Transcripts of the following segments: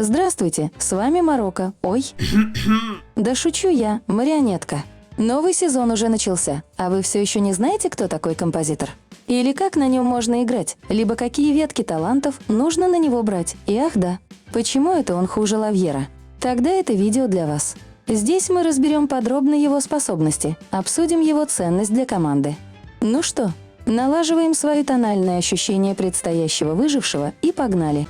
Здравствуйте, с вами Марокко. Ой. Да шучу я, марионетка. Новый сезон уже начался, а вы все еще не знаете, кто такой композитор? Или как на нем можно играть, либо какие ветки талантов нужно на него брать? И ах да, почему это он хуже Лавьера? Тогда это видео для вас. Здесь мы разберем подробно его способности, обсудим его ценность для команды. Ну что, налаживаем свое тональное ощущение предстоящего выжившего и погнали!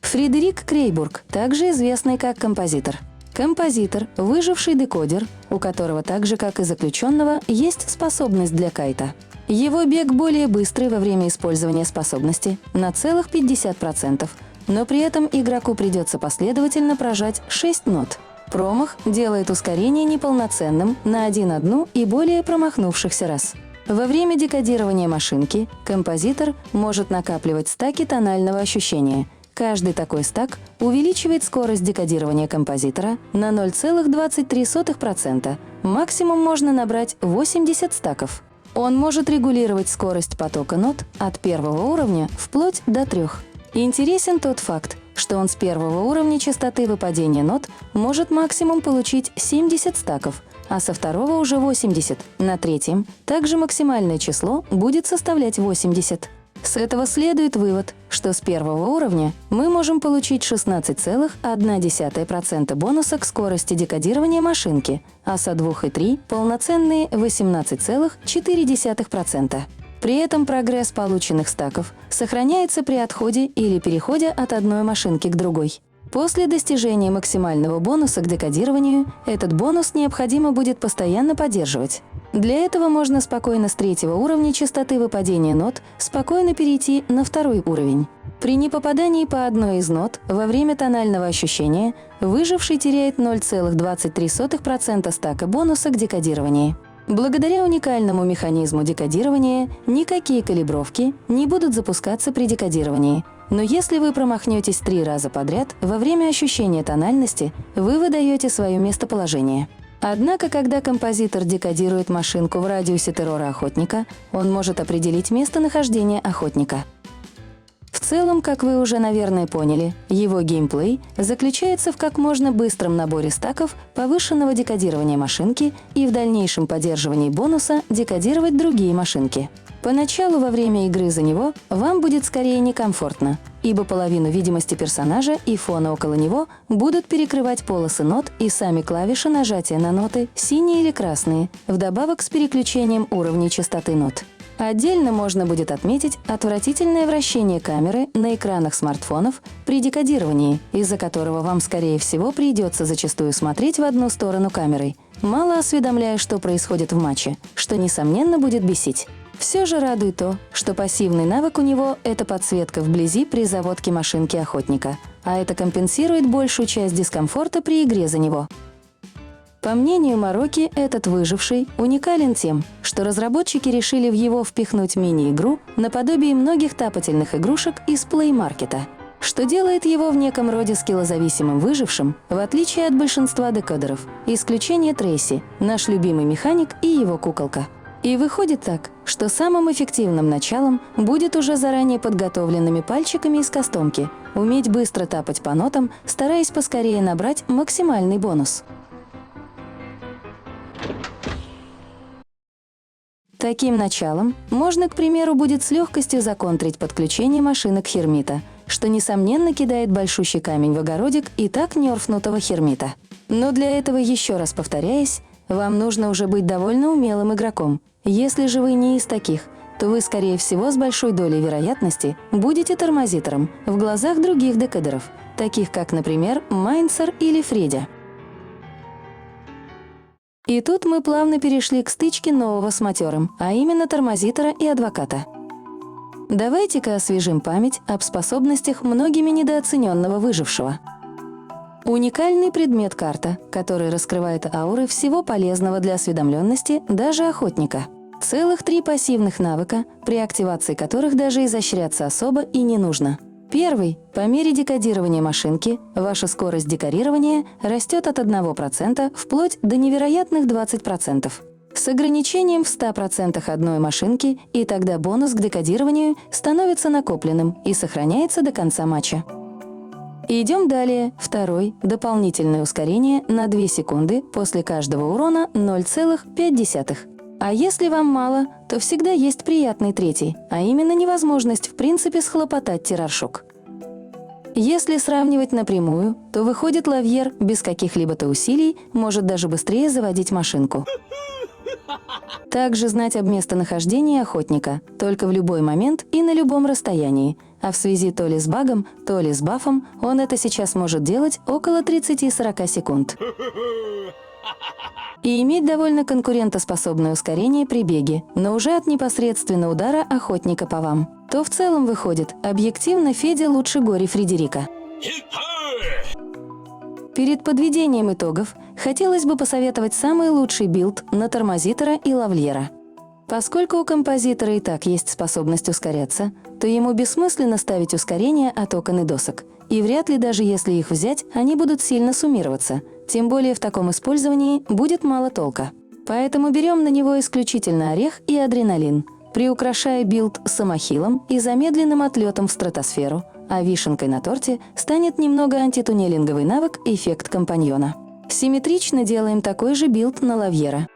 Фредерик Крейбург, также известный как композитор. Композитор – выживший декодер, у которого так же, как и заключенного, есть способность для кайта. Его бег более быстрый во время использования способности на целых 50%, но при этом игроку придется последовательно прожать 6 нот. Промах делает ускорение неполноценным на 1 и более промахнувшихся раз. Во время декодирования машинки композитор может накапливать стаки тонального ощущения. Каждый такой стак увеличивает скорость декодирования композитора на 0,23%. Максимум можно набрать 80 стаков. Он может регулировать скорость потока нот от 1-го уровня вплоть до 3. Интересен тот факт, что он с 1-го уровня частоты выпадения нот может максимум получить 70 стаков, а со 2-го уже 80. На 3-м также максимальное число будет составлять 80. С этого следует вывод, что с 1-го уровня мы можем получить 16,1% бонуса к скорости декодирования машинки, а со 2 и 3 – полноценные 18,4%. При этом прогресс полученных стаков сохраняется при отходе или переходе от одной машинки к другой. После достижения максимального бонуса к декодированию этот бонус необходимо будет постоянно поддерживать. Для этого можно спокойно с 3-го уровня частоты выпадения нот спокойно перейти на 2-й уровень. При непопадании по одной из нот во время тонального ощущения выживший теряет 0,23% стака бонуса к декодированию. Благодаря уникальному механизму декодирования никакие калибровки не будут запускаться при декодировании. Но если вы промахнетесь 3 раза подряд, во время ощущения тональности вы выдаете свое местоположение. Однако, когда композитор декодирует машинку в радиусе террора охотника, он может определить местонахождение охотника. В целом, как вы уже, наверное, поняли, его геймплей заключается в как можно быстром наборе стаков повышенного декодирования машинки и в дальнейшем поддерживании бонуса декодировать другие машинки. Поначалу во время игры за него вам будет скорее некомфортно, ибо половину видимости персонажа и фона около него будут перекрывать полосы нот и сами клавиши нажатия на ноты, синие или красные, вдобавок с переключением уровней частоты нот. Отдельно можно будет отметить отвратительное вращение камеры на экранах смартфонов при декодировании, из-за которого вам, скорее всего, придется зачастую смотреть в одну сторону камерой, мало осведомляя, что происходит в матче, что, несомненно, будет бесить. Все же радует то, что пассивный навык у него – это подсветка вблизи при заводке машинки охотника, а это компенсирует большую часть дискомфорта при игре за него. По мнению Марокко, этот выживший уникален тем, что разработчики решили в его впихнуть мини-игру наподобие многих тапательных игрушек из Play Market, что делает его в неком роде скиллозависимым выжившим, в отличие от большинства декодеров, исключение Трейси, наш любимый механик и его куколка. И выходит так, что самым эффективным началом будет уже заранее подготовленными пальчиками из кастомки уметь быстро тапать по нотам, стараясь поскорее набрать максимальный бонус. Таким началом можно, к примеру, будет с легкостью законтрить подключение машинок Хермита, что, несомненно, кидает большущий камень в огородик и так нерфнутого Хермита. Но для этого, еще раз повторяясь, вам нужно уже быть довольно умелым игроком. Если же вы не из таких, то вы, скорее всего, с большой долей вероятности будете тормозитором в глазах других декодеров, таких как, например, Майнцер или Фредя. И тут мы плавно перешли к стычке нового с матерым, а именно тормозитора и адвоката. Давайте-ка освежим память об способностях многими недооцененного выжившего. Уникальный предмет карта, который раскрывает ауры всего полезного для осведомленности даже охотника. Целых 3 пассивных навыка, при активации которых даже изощряться особо и не нужно. Первый. По мере декодирования машинки ваша скорость декорирования растет от 1% вплоть до невероятных 20%. с ограничением в 100% одной машинки, и тогда бонус к декодированию становится накопленным и сохраняется до конца матча. Идем далее. Второй – дополнительное ускорение на 2 секунды после каждого урона 0,5. А если вам мало, то всегда есть приятный третий, а именно невозможность в принципе схлопотать тираж-шок. Если сравнивать напрямую, то выходит, лавьер без каких-либо усилий может даже быстрее заводить машинку. Также знать об местонахождении охотника, только в любой момент и на любом расстоянии, а в связи то ли с багом, то ли с бафом, он это сейчас может делать около 30-40 секунд. И иметь довольно конкурентоспособное ускорение при беге, но уже от непосредственно удара охотника по вам. То в целом выходит, объективно Федя лучше Гори Фредерика. Перед подведением итогов хотелось бы посоветовать самый лучший билд на тормозитора и лавльера. Поскольку у композитора и так есть способность ускоряться, то ему бессмысленно ставить ускорение от окон и досок. И вряд ли даже если их взять, они будут сильно суммироваться. Тем более в таком использовании будет мало толка. Поэтому берем на него исключительно орех и адреналин, приукрашая билд самохилом и замедленным отлетом в стратосферу, а вишенкой на торте станет немного антитуннелинговый навык «Эффект компаньона». Симметрично делаем такой же билд на лавьера.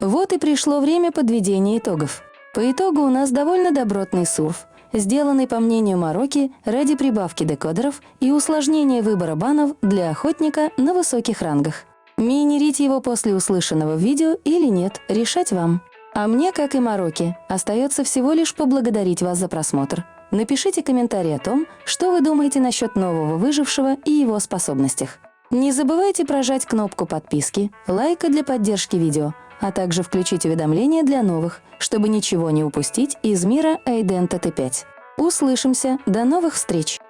Вот и пришло время подведения итогов. По итогу у нас довольно добротный сурф, сделанный, по мнению Мароки, ради прибавки декодеров и усложнения выбора банов для охотника на высоких рангах. Минерить его после услышанного в видео или нет, решать вам. А мне, как и Мароки, остается всего лишь поблагодарить вас за просмотр. Напишите комментарий о том, что вы думаете насчет нового выжившего и его способностях. Не забывайте прожать кнопку подписки, лайка для поддержки видео, а также включить уведомления для новых, чтобы ничего не упустить из мира Identity 5. Услышимся, до новых встреч!